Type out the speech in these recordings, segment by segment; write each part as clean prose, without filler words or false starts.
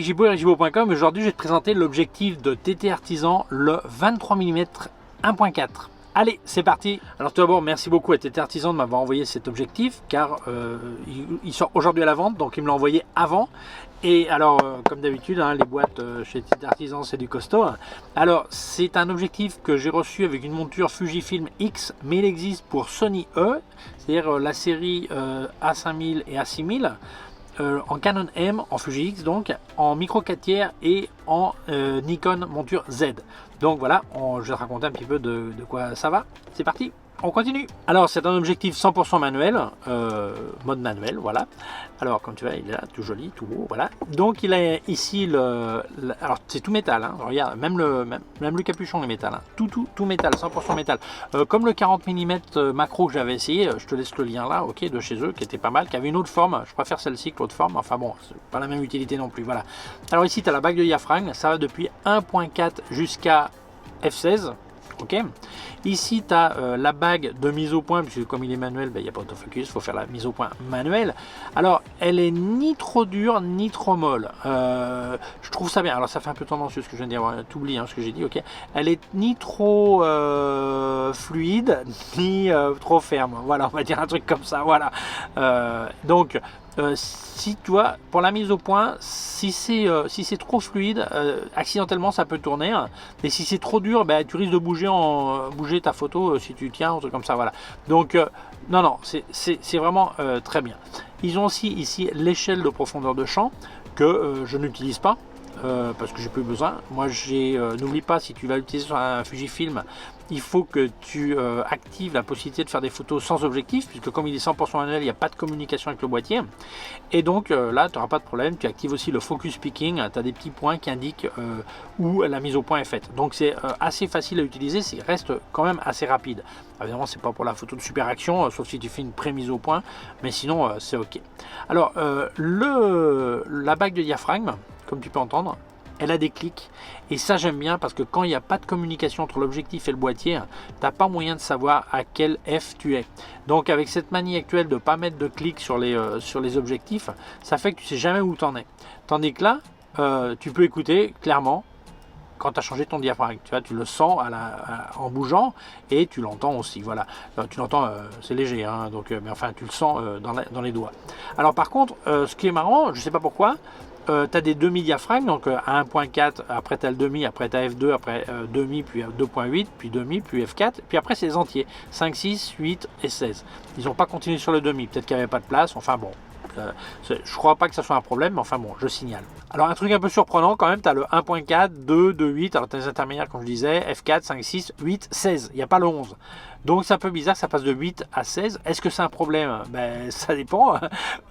Rigibo et Rigibo.com. Aujourd'hui, je vais te présenter l'objectif de TT Artisan, le 23 mm 1.4. Allez, c'est parti. Alors tout d'abord, merci beaucoup à TT Artisan de m'avoir envoyé cet objectif, car il sort aujourd'hui à la vente, donc il me l'a envoyé avant. Et alors, comme d'habitude, hein, les boîtes chez TT Artisan, c'est du costaud. Alors, c'est un objectif que j'ai reçu avec une monture Fujifilm X, mais il existe pour Sony E, c'est-à-dire la série A5000 et A6000. En Canon M, en Fuji X donc, en micro 4 tiers et en Nikon monture Z. Donc voilà, je vais te raconter un petit peu de quoi ça va. C'est parti, on continue. Alors c'est un objectif 100% manuel, mode manuel, voilà. Alors comme tu vois, il est là, tout joli, tout beau, voilà. Donc il a ici alors c'est tout métal, hein. Regarde, même le capuchon est métal, hein. Tout métal, 100% métal. Comme le 40 mm macro que j'avais essayé, je te laisse le lien là, ok, de chez eux, qui était pas mal, qui avait une autre forme. Je préfère celle-ci que l'autre forme, enfin bon, c'est pas la même utilité non plus, voilà. Alors ici tu as la bague de diaphragme, ça va depuis 1.4 jusqu'à f16. Ok. Ici, tu as la bague de mise au point, puisque comme il est manuel, il n'y a pas d'autofocus, il faut faire la mise au point manuelle. Alors, elle est ni trop dure, ni trop molle. Je trouve ça bien. Alors, ça fait un peu tendancieux ce que je viens de dire, t'oublies hein, ce que j'ai dit, ok. Elle est ni trop fluide, ni trop ferme. Voilà, on va dire un truc comme ça, voilà. Donc, si tu vois, pour la mise au point, si c'est trop fluide, accidentellement ça peut tourner, et si c'est trop dur, tu risques de bouger ta photo si tu tiens, un truc comme ça, voilà. Donc non, c'est vraiment très bien. Ils ont aussi ici l'échelle de profondeur de champ que je n'utilise pas. Parce que j'ai plus besoin. Moi n'oublie pas, si tu vas l'utiliser sur un Fujifilm, il faut que tu actives la possibilité de faire des photos sans objectif, puisque comme il est 100% manuel, il n'y a pas de communication avec le boîtier, et donc là tu n'auras pas de problème. Tu actives aussi le focus picking, tu as des petits points qui indiquent où la mise au point est faite, donc c'est assez facile à utiliser, ça reste quand même assez rapide. Évidemment c'est pas pour la photo de super action, sauf si tu fais une pré-mise au point, mais sinon c'est ok. Alors la bague de diaphragme, comme tu peux entendre, elle a des clics, et ça j'aime bien, parce que quand il n'y a pas de communication entre l'objectif et le boîtier, tu n'as pas moyen de savoir à quel F tu es. Donc avec cette manie actuelle de ne pas mettre de clics sur les objectifs, ça fait que tu sais jamais où tu en es. Tandis que là, tu peux écouter clairement quand tu as changé ton diaphragme, tu vois, tu le sens en bougeant, et tu l'entends aussi, voilà. Tu l'entends, c'est léger, hein, donc, mais enfin tu le sens dans les doigts. Alors par contre, ce qui est marrant, je sais pas pourquoi, tu as des demi-diaphragmes, donc à 1.4, après tu as le demi, après tu as F2, après demi, puis 2.8, puis demi, puis F4, puis après c'est les entiers, 5, 6, 8 et 16. Ils n'ont pas continué sur le demi, peut-être qu'il n'y avait pas de place, enfin bon. Je crois pas que ça soit un problème, mais enfin bon, je signale. Alors un truc un peu surprenant quand même, tu as le 1.4, 2, 2, 8, alors tu as les intermédiaires comme je disais, F4, 5, 6, 8, 16, il n'y a pas le 11. Donc c'est un peu bizarre, ça passe de 8 à 16. Est-ce que c'est un problème? Ça dépend.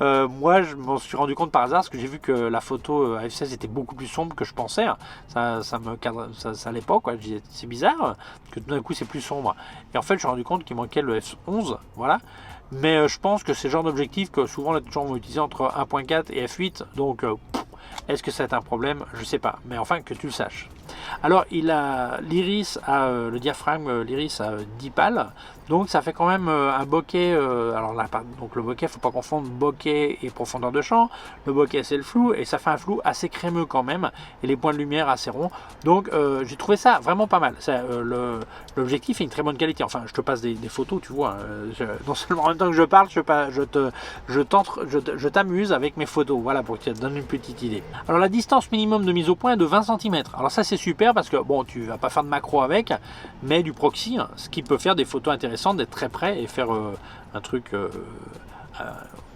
Moi je m'en suis rendu compte par hasard, parce que j'ai vu que la photo à F16 était beaucoup plus sombre que je pensais. Ça allait pas, quoi. C'est bizarre que tout d'un coup c'est plus sombre. Et en fait je me suis rendu compte qu'il manquait le F11, voilà. Mais je pense que c'est le genre d'objectif que souvent les gens vont utiliser entre 1.4 et F8, donc est-ce que c'est un problème? Je sais pas, mais enfin que tu le saches. Alors l'iris le diaphragme, l'iris a 10 pales, donc ça fait quand même un bokeh. Alors là, donc le bokeh, faut pas confondre bokeh et profondeur de champ. Le bokeh c'est le flou, et ça fait un flou assez crémeux quand même, et les points de lumière assez ronds. Donc j'ai trouvé ça vraiment pas mal. L'objectif est une très bonne qualité. Enfin, je te passe des photos, tu vois. Non seulement en même temps que je parle, je t'amuse avec mes photos. Voilà, pour que tu te donnes une petite idée. Alors la distance minimum de mise au point est de 20 cm. Alors ça c'est super, parce que bon, tu vas pas faire de macro avec, mais du proxy, ce qui peut faire des photos intéressantes, d'être très près et faire un truc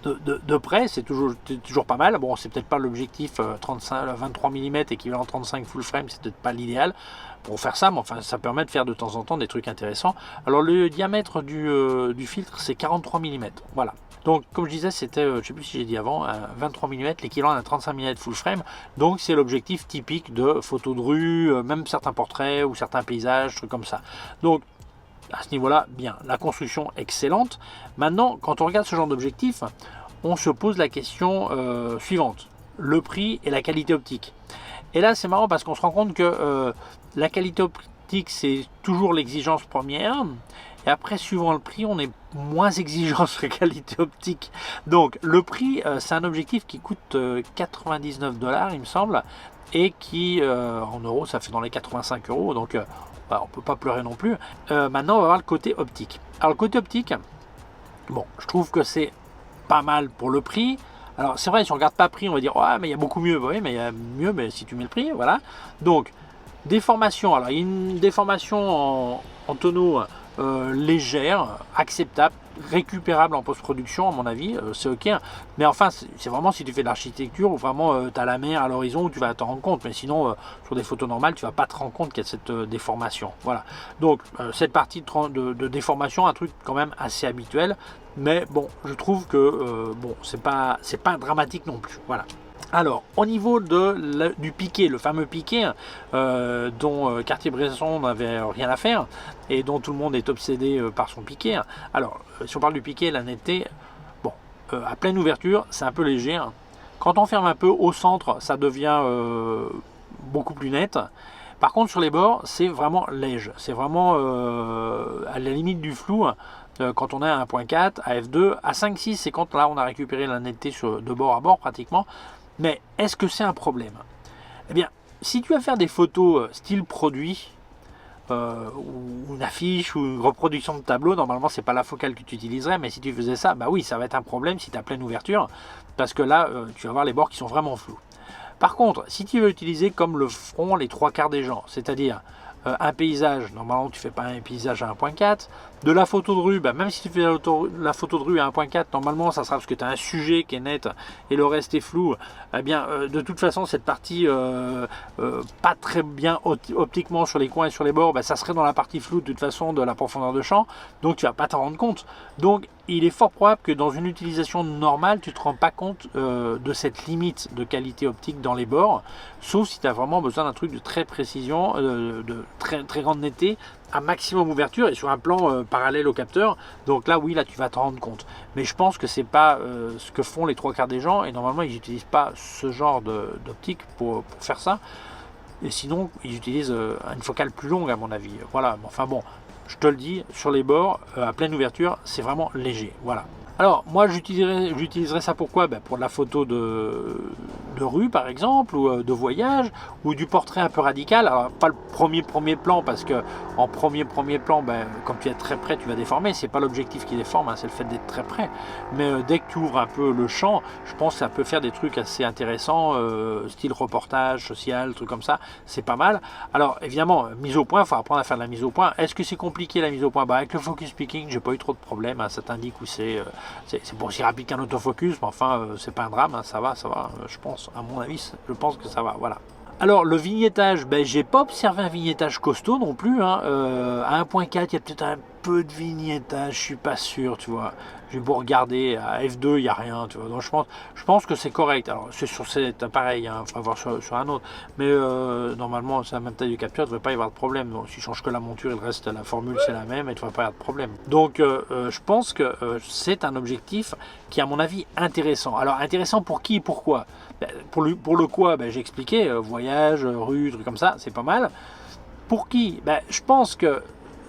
de près, c'est toujours pas mal. Bon, c'est peut-être pas l'objectif 23 mm équivalent 35 full frame, c'est peut-être pas l'idéal pour faire ça, mais enfin ça permet de faire de temps en temps des trucs intéressants. Alors le diamètre du filtre c'est 43 mm, voilà. Donc comme je disais, c'était, je sais plus si j'ai dit avant, 23 mm, l'équivalent d'un 35 mm full frame. Donc c'est l'objectif typique de photos de rue, même certains portraits ou certains paysages, trucs comme ça. Donc à ce niveau-là, bien. La construction excellente. Maintenant, quand on regarde ce genre d'objectif, on se pose la question suivante. Le prix et la qualité optique. Et là, c'est marrant parce qu'on se rend compte que la qualité optique, c'est toujours l'exigence première. et après suivant le prix on est moins exigeant sur la qualité optique. Donc le prix, c'est un objectif qui coûte 99 $ il me semble, et qui en euros ça fait dans les 85 €, donc on peut pas pleurer non plus. Maintenant on va voir le côté optique. Alors le côté optique, bon, je trouve que c'est pas mal pour le prix. Alors c'est vrai, si on regarde pas prix on va dire ouais mais il y a beaucoup mieux. Oui mais il y a mieux, mais si tu mets le prix, voilà. Donc déformation, alors il y a une déformation en tonneau légère, acceptable, récupérable en post-production à mon avis, c'est ok, mais enfin c'est vraiment si tu fais de l'architecture ou vraiment tu as la mer à l'horizon où tu vas t'en rendre compte, mais sinon sur des photos normales tu vas pas te rendre compte qu'il y a cette déformation. Voilà, donc cette partie de déformation, un truc quand même assez habituel, mais bon je trouve que bon c'est pas dramatique non plus. Voilà. Alors, au niveau du piqué, le fameux piqué dont Cartier-Bresson n'avait rien à faire et dont tout le monde est obsédé par son piqué. Alors, si on parle du piqué, la netteté, bon, à pleine ouverture, c'est un peu léger. Quand on ferme un peu au centre, ça devient beaucoup plus net. Par contre, sur les bords, c'est vraiment léger. C'est vraiment à la limite du flou. Quand on est à 1.4, à f2, à 5.6, c'est quand là on a récupéré la netteté de bord à bord pratiquement. Mais est-ce que c'est un problème? Eh bien, si tu vas faire des photos style produit, ou une affiche, ou une reproduction de tableau, normalement c'est pas la focale que tu utiliserais, mais si tu faisais ça, bah oui, ça va être un problème si tu as pleine ouverture, parce que là, tu vas voir les bords qui sont vraiment flous. Par contre, si tu veux utiliser comme le feront les 3/4 des gens, c'est-à-dire un paysage, normalement tu fais pas un paysage à 1.4, de la photo de rue, bah, même si tu fais la photo de rue à 1.4, normalement ça sera parce que tu as un sujet qui est net et le reste est flou. Eh bien de toute façon cette partie pas très bien optiquement sur les coins et sur les bords, bah, ça serait dans la partie floue de toute façon de la profondeur de champ, donc tu vas pas t'en rendre compte. Donc il est fort probable que dans une utilisation normale tu te rends pas compte de cette limite de qualité optique dans les bords, sauf si tu as vraiment besoin d'un truc de très précision, de très grande netteté, à maximum ouverture et sur un plan parallèle au capteur. Donc là oui, là tu vas t'en rendre compte, mais je pense que c'est pas ce que font les 3/4 des gens, et normalement ils n'utilisent pas ce genre d'optique pour faire ça, et sinon ils utilisent une focale plus longue à mon avis. Voilà, enfin bon, je te le dis, sur les bords à pleine ouverture c'est vraiment léger. Voilà. Alors moi j'utiliserai ça pourquoi? Ben, pour de la photo de rue par exemple, ou de voyage, ou du portrait un peu radical. Alors pas le premier plan, parce que en premier plan, ben, quand tu es très près tu vas déformer, c'est pas l'objectif qui déforme, hein, c'est le fait d'être très près. Mais dès que tu ouvres un peu le champ, je pense que ça peut faire des trucs assez intéressants, style reportage social, truc comme ça, c'est pas mal. Alors évidemment, mise au point, il faut apprendre à faire de la mise au point. Est-ce que c'est compliqué la mise au point? Bah, avec le focus picking, j'ai pas eu trop de problèmes, hein, ça t'indique où c'est pas aussi rapide qu'un autofocus, mais enfin c'est pas un drame, hein, ça va, je pense, à mon avis, je pense que ça va, voilà. Alors le vignettage, ben, j'ai pas observé un vignettage costaud non plus, hein. À 1.4 il y a peut-être un peu de vignettage, je suis pas sûr, tu vois. J'ai beau regarder, à f2 il n'y a rien, tu vois. Donc je pense que c'est correct. Alors c'est sur cet appareil, hein, il faut voir sur un autre, mais normalement c'est la même taille du capteur, il ne devrait pas y avoir de problème. Donc si je change que la monture et le reste, la formule c'est la même, et il ne devrait pas y avoir de problème. Donc je pense que c'est un objectif qui est à mon avis intéressant. Alors intéressant pour qui et pourquoi? Ben, pour le quoi, ben, j'ai expliqué, voyage, rue, trucs comme ça, c'est pas mal. Pour qui? Ben, je pense que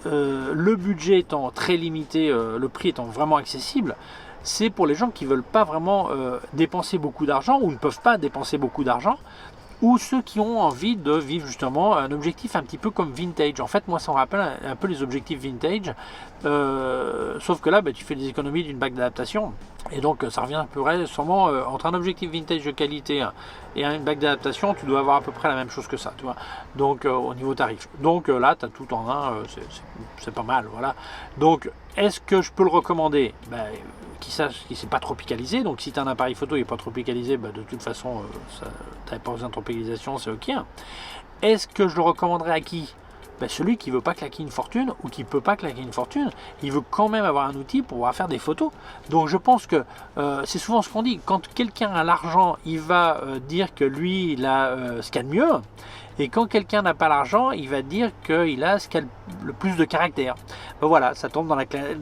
le budget étant très limité, le prix étant vraiment accessible, c'est pour les gens qui ne veulent pas vraiment dépenser beaucoup d'argent, ou ne peuvent pas dépenser beaucoup d'argent, ou ceux qui ont envie de vivre justement un objectif un petit peu comme vintage. En fait, moi ça me rappelle un peu les objectifs vintage, sauf que là bah, tu fais des économies d'une bague d'adaptation, et donc ça revient à peu près sûrement entre un objectif vintage de qualité et une bague d'adaptation, tu dois avoir à peu près la même chose que ça, tu vois. Donc au niveau tarif, donc là tu as tout en un, c'est pas mal, voilà. Donc est-ce que je peux le recommander? Ben, qui sache qu'il s'est pas tropicalisé, donc si tu as un appareil photo et n'est pas tropicalisé, bah, de toute façon tu n'avais pas besoin de tropicalisation, c'est ok. Est-ce que je le recommanderais à qui? Ben, celui qui veut pas claquer une fortune, ou qui peut pas claquer une fortune, il veut quand même avoir un outil pour pouvoir faire des photos. Donc je pense que c'est souvent ce qu'on dit, quand quelqu'un a l'argent, il va dire que lui il a ce qu'il y a de mieux, et quand quelqu'un n'a pas l'argent, il va dire qu'il a ce qu'il y a le plus de caractère. ben voilà, ça tombe dans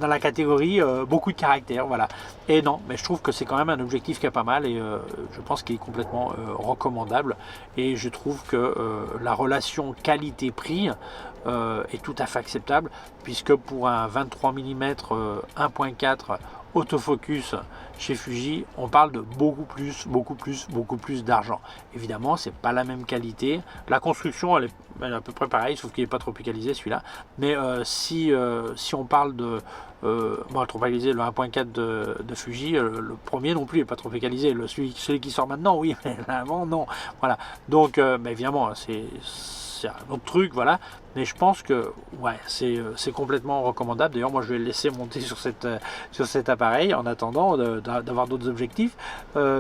la catégorie beaucoup de caractères, voilà. Et non, mais je trouve que c'est quand même un objectif qui est pas mal et je pense qu'il est complètement recommandable. Et je trouve que la relation qualité-prix est tout à fait acceptable, puisque pour un 23 mm 1.4 autofocus chez Fuji, on parle de beaucoup plus d'argent. Évidemment, c'est pas la même qualité. La construction, elle est à peu près pareille, sauf qu'il n'est pas tropicalisé celui-là. Mais si on parle de bon, tropicalisé, le 1.4 de Fuji, le premier non plus n'est pas tropicalisé. Celui qui sort maintenant, oui, mais l'avant, non. Voilà. Donc, mais évidemment, c'est un autre truc, voilà. Mais je pense que ouais, c'est complètement recommandable. D'ailleurs, moi, je vais le laisser monter sur cet appareil en attendant d'avoir d'autres objectifs,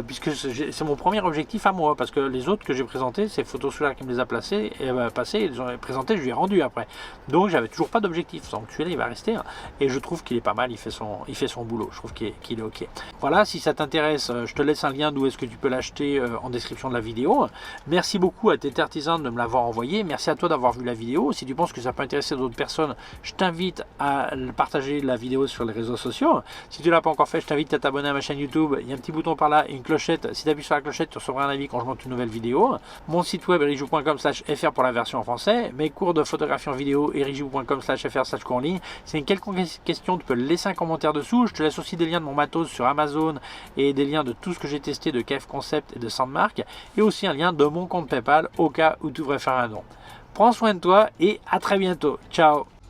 puisque c'est mon premier objectif à moi, parce que les autres que j'ai présentés, c'est Photosolaire qui me les a passés, ils ont présenté, je lui ai rendu après. Donc, j'avais toujours pas d'objectif. Donc, celui-là, il va rester. Hein, et je trouve qu'il est pas mal. Il fait son boulot. Je trouve qu'il est ok. Voilà, si ça t'intéresse, je te laisse un lien d'où est-ce que tu peux l'acheter en description de la vidéo. Merci beaucoup à TT Artisan de me l'avoir envoyé. Merci à toi d'avoir vu la vidéo. Si tu penses que ça peut intéresser d'autres personnes, je t'invite à partager la vidéo sur les réseaux sociaux. Si tu ne l'as pas encore fait, je t'invite à t'abonner à ma chaîne YouTube. Il y a un petit bouton par là et une clochette. Si tu appuies sur la clochette, tu recevras un avis quand je monte une nouvelle vidéo. Mon site web erijoux.com/fr pour la version en français. Mes cours de photographie en vidéo erijoux.com/fr/cours en ligne. Si tu as une quelconque question, tu peux laisser un commentaire dessous. Je te laisse aussi des liens de mon matos sur Amazon et des liens de tout ce que j'ai testé de KF Concept et de Sandmark. Et aussi un lien de mon compte PayPal au cas où tu voudrais faire un don. Prends soin de toi et à très bientôt. Ciao!